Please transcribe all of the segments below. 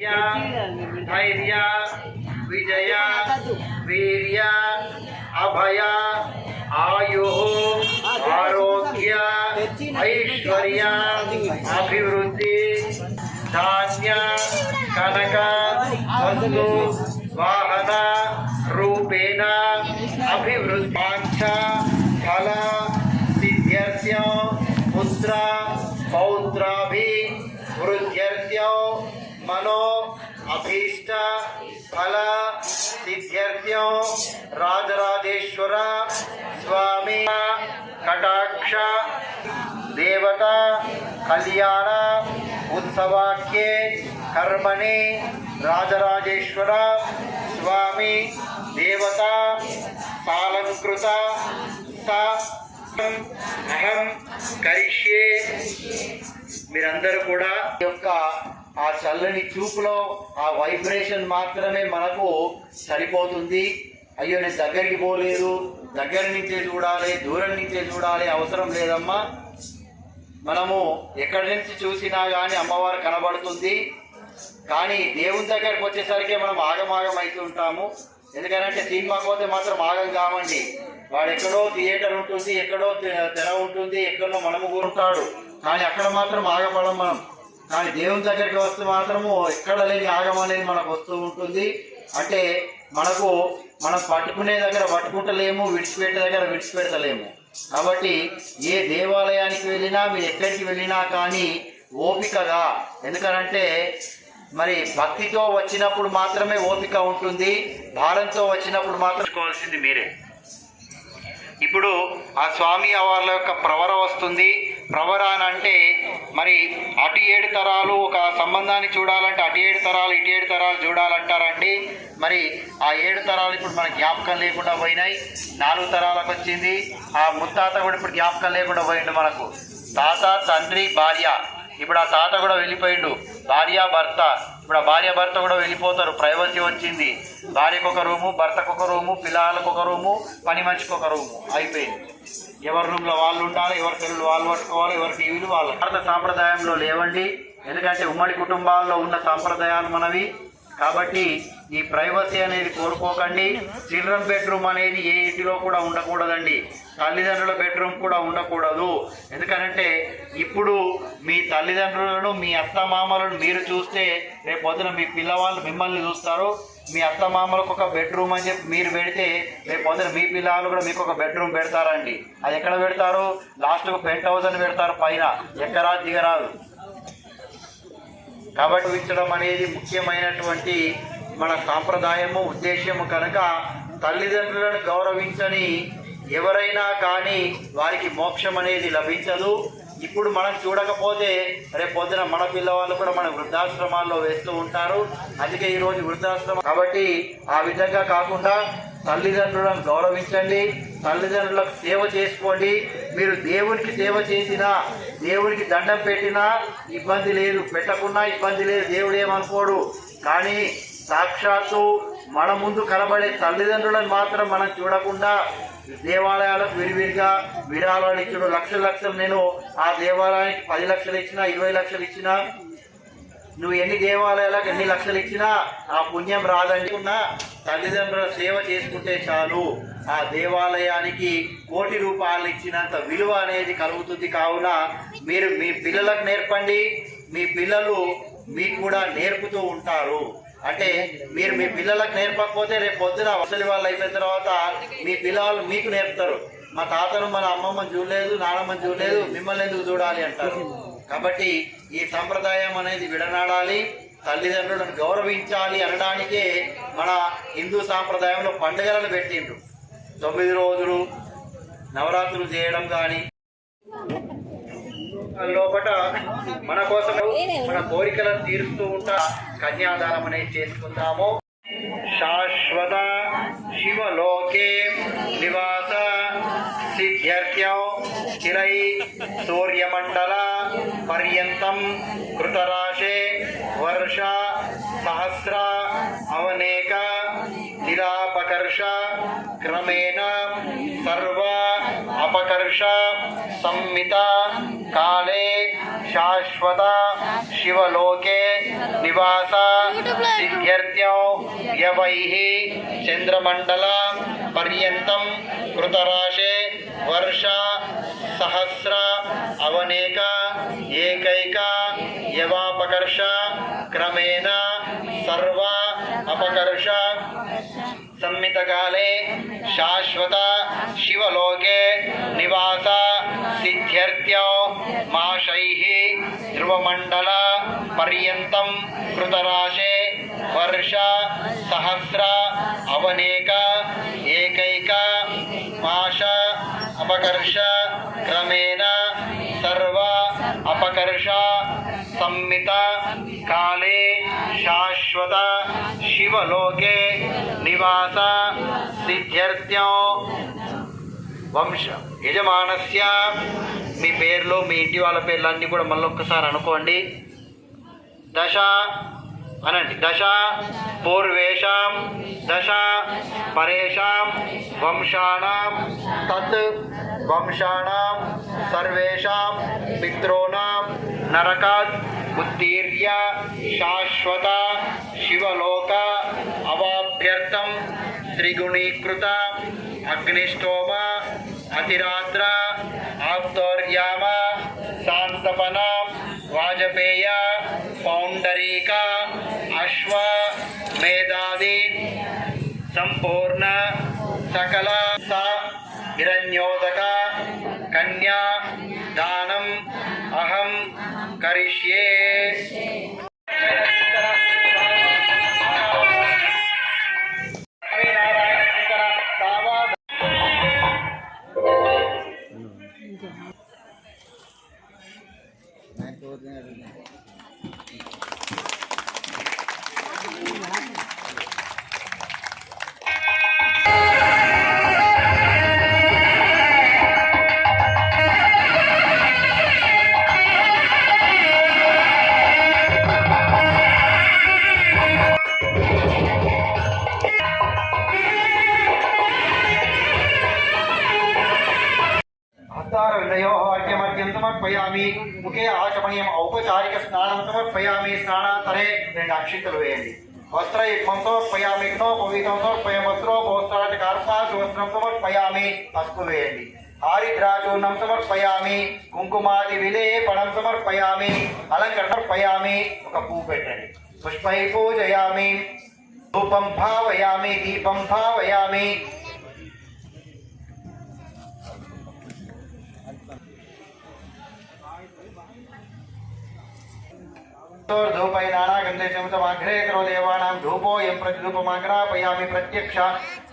धैर्य विजय वीर्य अभय आयु आरोग्य ऐश्वर्य अभिवृद्धि धान्य कनक वस्तु वाहन रूपेण अभिवृद्धि वांछा फल सिद्ध्यर्थ पुत्र पौत्राभिवृद्ध्यर्थ मनो अभीष्ट फल सिद्ध्यर्थ्यो राजराजेश्वर स्वामी कटाक्ष देवता कल्याण उत्सवाख्ये कर्मणि राजराजेश्वर स्वामी देवता सालंकृत अहम करिष्ये మీరందరూ కూడా యొక్క ఆ చల్లని చూపులో ఆ వైబ్రేషన్ మాత్రమే మనకు సరిపోతుంది. అయ్యో నేను దగ్గరికి పోలేదు, దగ్గర నుంచే చూడాలి, దూరం నుంచే చూడాలి అవసరం లేదమ్మా. మనము ఎక్కడి నుంచి చూసినా కానీ అమ్మవారు కనబడుతుంది. కానీ దేవుని దగ్గరికి వచ్చేసరికి మనం ఆగమాగం అవుతుంటాము. ఎందుకంటే సినిమాకి పోతే మాత్రం ఆగం కావండి. వాడు ఎక్కడో థియేటర్ ఉంటుంది, ఎక్కడో తెర ఉంటుంది, ఎక్కడో మనము ఉంటాడు. కానీ అక్కడ మాత్రం ఆగపడం మనం. కానీ దేవుని దగ్గరికి వస్తే మాత్రము ఎక్కడ లేని ఆగం అనేది మనకు వస్తూ ఉంటుంది. అంటే మనకు మనం పట్టుకునే దగ్గర పట్టుకుంటలేము, విడిచిపెట్టే దగ్గర విడిచిపెడతలేము. కాబట్టి ఏ దేవాలయానికి వెళ్ళినా, మీరు ఎక్కడికి వెళ్ళినా కానీ ఓపికగా, ఎందుకనంటే మరి భక్తితో వచ్చినప్పుడు మాత్రమే ఓపిక ఉంటుంది, భారంతో వచ్చినప్పుడు మాత్రం చేసుకోవాల్సింది మీరే. ఇప్పుడు ఆ స్వామి వాళ్ళ యొక్క ప్రవర వస్తుంది. ప్రవర అని అంటే మరి అటు 7 తరాలు ఒక సంబంధాన్ని చూడాలంటే అటు 7 తరాలు ఇటు 7 తరాలు చూడాలంటారండి. మరి ఆ 7 తరాలు ఇప్పుడు మన జ్ఞాపకం లేకుండా పోయినాయి. 4 తరాలకు వచ్చింది. ఆ ముత్తాత కూడా ఇప్పుడు జ్ఞాపకం లేకుండా పోయిండు మనకు. తాత, తండ్రి, భార్య. ఇప్పుడు ఆ తాత కూడా వెళ్ళిపోయిండు. భార్య, భర్త. ఇప్పుడు ఆ భార్య భర్త కూడా వెళ్ళిపోతారు. ప్రైవసీ వచ్చింది. భార్యకు ఒక రూము, భర్తకు ఒక రూము, పిల్లలకు ఒక రూము, పని మనిషికి ఒక రూము. అయిపోయింది. ఎవరి రూమ్లో వాళ్ళు ఉండాలి, ఎవరి సెల్లు వాళ్ళు పట్టుకోవాలి, ఎవరి టీవీలు వాళ్ళు. భారత సాంప్రదాయంలో లేవండి. ఎందుకంటే ఉమ్మడి కుటుంబాల్లో ఉన్న సాంప్రదాయాలు మనవి. కాబట్టి ఈ ప్రైవసీ అనేది కోరుకోకండి. చిల్డ్రన్ బెడ్రూమ్ అనేది ఏ ఇంటిలో కూడా ఉండకూడదండి. తల్లిదండ్రుల బెడ్రూమ్ కూడా ఉండకూడదు. ఎందుకంటే ఇప్పుడు మీ తల్లిదండ్రులను, మీ అత్తమామలను మీరు చూస్తే రేపు పొద్దున మీ పిల్లవాళ్ళు మిమ్మల్ని చూస్తారు. మీ అత్తమామలకు ఒక బెడ్రూమ్ అని చెప్పి మీరు పెడితే రేపు పొద్దున మీ పిల్లలు కూడా మీకు ఒక బెడ్రూమ్ పెడతారండి. అది ఎక్కడ పెడతారు? లాస్ట్కు పెంట్ హౌస్ అని పెడతారు. పైన ఎక్కరా దిగరాదు. కాబట్టి ఉంచడం అనేది ముఖ్యమైనటువంటి మన సాంప్రదాయము, ఉద్దేశ్యము. కనుక తల్లిదండ్రులను గౌరవించని ఎవరైనా కానీ వారికి మోక్షం అనేది లభించదు. ఇప్పుడు మనం చూడకపోతే రేపు పొద్దున మన పిల్లవాళ్ళు కూడా మన వృద్ధాశ్రమాల్లో వేస్తూ ఉంటారు. అందుకే ఈరోజు వృద్ధాశ్రమం. కాబట్టి ఆ విధంగా కాకుండా తల్లిదండ్రులను గౌరవించండి, తల్లిదండ్రులకు సేవ చేసుకోండి. మీరు దేవునికి సేవ చేసినా, దేవునికి దండం పెట్టినా ఇబ్బంది లేదు, పెట్టకున్నా ఇబ్బంది లేదు, దేవుడు ఏమనుకోడు. కానీ సాక్షాత్తు మన ముందు కనబడే తల్లిదండ్రులను మాత్రం మనం చూడకుండా దేవాలయాలకు విరివిరిగా విరాళాలు ఇచ్చిన లక్షలు నేను ఆ దేవాలయానికి 10 లక్షలు ఇచ్చినా, 20 లక్షలు ఇచ్చినా, నువ్వు ఎన్ని దేవాలయాలకు ఎన్ని లక్షలు ఇచ్చినా ఆ పుణ్యం రాదండి. ఉన్న తల్లిదండ్రుల సేవ చేసుకుంటే చాలు. ఆ దేవాలయానికి 1 కోటి రూపాయలు ఇచ్చినంత విలువ అనేది కలుగుతుంది. కావున మీరు మీ పిల్లలకు నేర్పండి. మీ పిల్లలు మీకు కూడా నేర్పుతూ ఉంటారు. అంటే మీరు మీ పిల్లలకు నేర్పకపోతే రేపు పొద్దున అసలు వాళ్ళు అయిపోయిన తర్వాత మీ పిల్లలు మీకు నేర్పుతారు. మా తాతను మన అమ్మమ్మని చూడలేదు, నాన్నమ్మని చూడలేదు, మిమ్మల్ని ఎందుకు చూడాలి అంటారు. కాబట్టి ఈ సంప్రదాయం అనేది విడనాడాలి, తల్లిదండ్రులను గౌరవించాలి అనడానికే మన హిందూ సాంప్రదాయంలో పండుగలను పెట్టిండ్రు. 9 రోజులు నవరాత్రులు చేయడం కానీ లోపట మన కోసం మన కోరికలను తీరుస్తూ ఉంటా కన్యాదానం అనేది చేసుకుంటాము. శాశ్వత శివలోకే నివాస సిద్ధ్యర్థ్యం చిరై సూర్యమండల పర్యంతం కృతరాశే వర్ష సహస్ర అవనేక నిరాపకర్ష క్రమేణ సర్వ అపకర్ష సంమిత కాలే शाश्वत शिवलोके निवास सिद्ध्यर्थ्यो यवैः चंद्रमंडल पर्यंतं कृतराशे वर्ष सहस्र अवनेक एकैक यवापकर्ष क्रमेण सर्व अपकर्ष संमितकाले शाश्वत शिवलोके निवास सिद्ध्यर्थ्यो माशैः ध्रुवमंडल पर्यंतं कृतराशे वर्ष सहस्र अवनेक एकैक माश अपकर्ष क्रमेण सर्व अपकर्ष सम्मित काले शाश्वत शिवलोके निवास सिद्ध्यर्थ्यो వంశ యజమానస్య మీ పేర్లు మీ ఇంటి వాళ్ళ పేర్లు అన్నీ కూడా మళ్ళీ ఒక్కసారి అనుకోండి. దశ అనండి. దశ పూర్వేషాం దశ పరేషాం వంశానాం తత్ వంశానాం సర్వేషాం పితॄణాం నరకాత్ ఉత్తీర్య శాశ్వత శివలోక అవాప్యర్థం త్రిగుణీకృత అగ్నిష్టోమ అతిరాత్ర ఆప్తోర్యామ శాంతపన వాజపేయ పౌండరీక అశ్వ మేధాది సంపూర్ణ సకల స హిరణ్యోదక కన్యా దానం అహం కరిష్యే. సమర్పయామి. ముఖే ఆచమనీయం ఔపచారిక స్నానం సమర్పయామి. స్నానాంతరే 2 అక్షింతలు వేయండి. వస్త్రయుగ్మం సమర్పయామి. ఘ్నోపవీతం సమర్పయామి. వస్త్రోపవస్త్రాధికార్పాశువస్త్రం సమర్పయామి. పసుపు వేయండి. హారిద్రాచూర్ణం సమర్పయామి. కుంకుమాది విలేపణం సమర్పయామి. అలంకరణ సమర్పయామి. ఒక పువ్వు పెట్టండి. పుష్పై పూజయామి. ధూపం భావయామి. దీపం భావయామి. धूपैनानागन्धेशमुतमाग्रे करो देवानां धूपोऽयं प्रतिधूपमाग्रापयामि. प्रत्यक्ष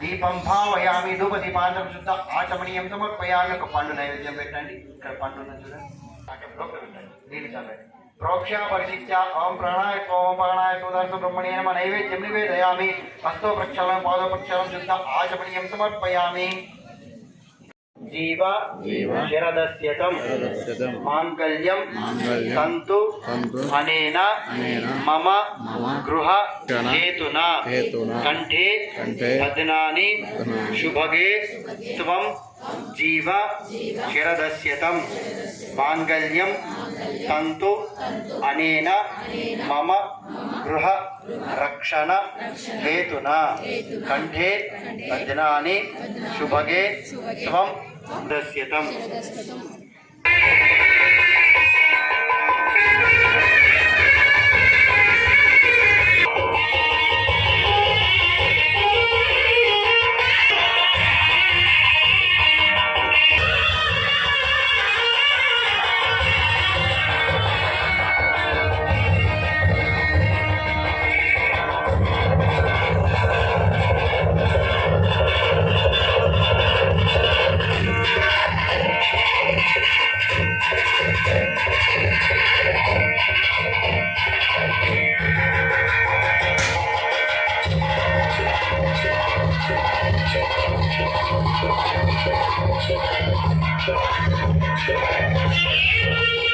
दीपं भावयामि. धूपदीपान्तरं शुद्ध आचमनीयं समर्पयामि. ఒక పండు నైవేద్యం పెట్టండి. ఇక్కడ పండు ఉన్నది చూడండి. అక్కడ పెట్టండి. నీళ్ళు చల్లండి. ప్రోక్ష పరిశిత్య ఓం ప్రాణాయ ఓం ప్రాణాయ సోదర్శ బ్రహ్మణ్యే నమః. నైవేద్యం నివేదయామి. హస్తో ప్రక్షాళనం పాదో ప్రక్షాళనం శుద్ధ ఆచమనీయం సమర్పయామి. జీవ శరదస్యతం మాంగళ్యం తంతు అనేన మమ గృహ హేతునా కంఠే బధ్నాని శుభగే త్వం జీవ శరదస్యతం మాంగళ్యం తంతు అనేన మమ గృహ రక్షణ హేతునా కంఠే బధ్నాని శుభగే త్వం దస్యతం. Thank you.